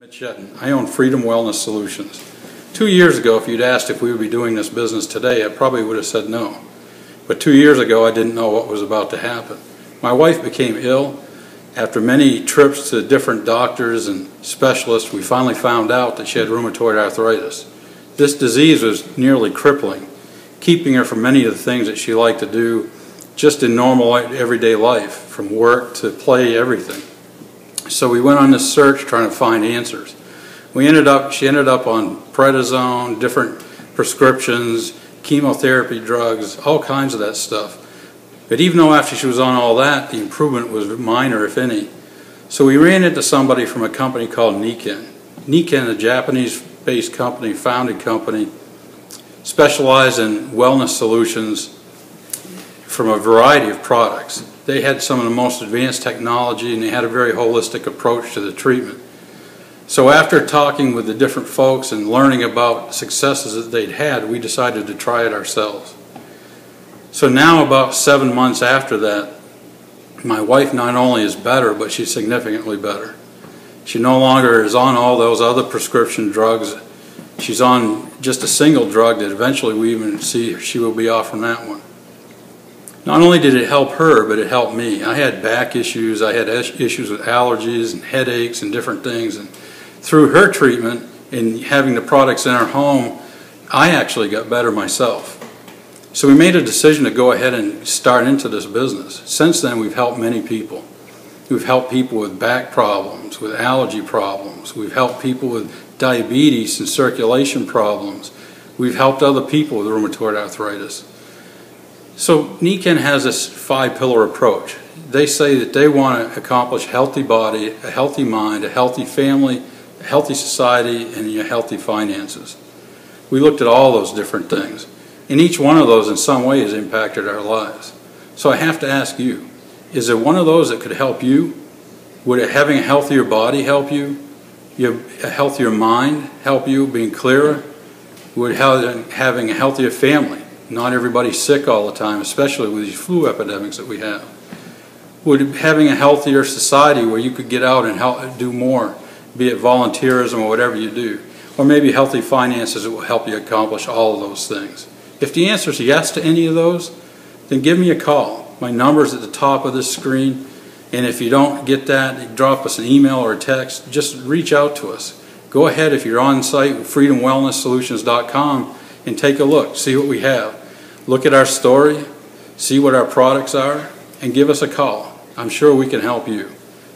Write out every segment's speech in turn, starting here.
Mitch Shetton. I own Freedom Wellness Solutions. 2 years ago, if you'd asked if we would be doing this business today, I probably would have said no. But 2 years ago, I didn't know what was about to happen. My wife became ill. After many trips to different doctors and specialists, we finally found out that she had rheumatoid arthritis. This disease was nearly crippling, keeping her from many of the things that she liked to do just in normal everyday life, from work to play, everything. So we went on this search trying to find answers. She ended up on prednisone, different prescriptions, chemotherapy drugs, all kinds of that stuff. But even though after she was on all that, the improvement was minor, if any. So we ran into somebody from a company called Nikken. Nikken, a Japanese-based company, founded company, specialized in wellness solutions from a variety of products. They had some of the most advanced technology, and they had a very holistic approach to the treatment. So after talking with the different folks and learning about successes that they'd had, we decided to try it ourselves. So now, about 7 months after that, my wife not only is better, but she's significantly better. She no longer is on all those other prescription drugs. She's on just a single drug that eventually we even see she will be off from that one. Not only did it help her, but it helped me. I had back issues, I had issues with allergies and headaches and different things. And through her treatment and having the products in our home, I actually got better myself. So we made a decision to go ahead and start into this business. Since then, we've helped many people. We've helped people with back problems, with allergy problems. We've helped people with diabetes and circulation problems. We've helped other people with rheumatoid arthritis. So Nikken has this 5-pillar approach. They say that they want to accomplish a healthy body, a healthy mind, a healthy family, a healthy society, and healthy finances. We looked at all those different things, and each one of those in some way has impacted our lives. So I have to ask you, is there one of those that could help you? Would having a healthier body help you? A healthier mind help you, being clearer? Would having a healthier family? Not everybody's sick all the time, especially with these flu epidemics that we have. Would having a healthier society where you could get out and help do more, be it volunteerism or whatever you do, or maybe healthy finances that will help you accomplish all of those things? If the answer is yes to any of those, then give me a call. My number is at the top of this screen, and if you don't get that, drop us an email or a text. Just reach out to us. Go ahead, if you're on site, freedomwellnesssolutions.com, and take a look, see what we have. Look at our story, see what our products are, and give us a call. I'm sure we can help you.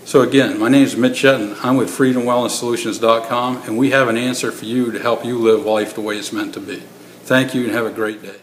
So again, my name is Mitch Shetton. I'm with freedomwellnesssolutions.com, and we have an answer for you to help you live life the way it's meant to be. Thank you, and have a great day.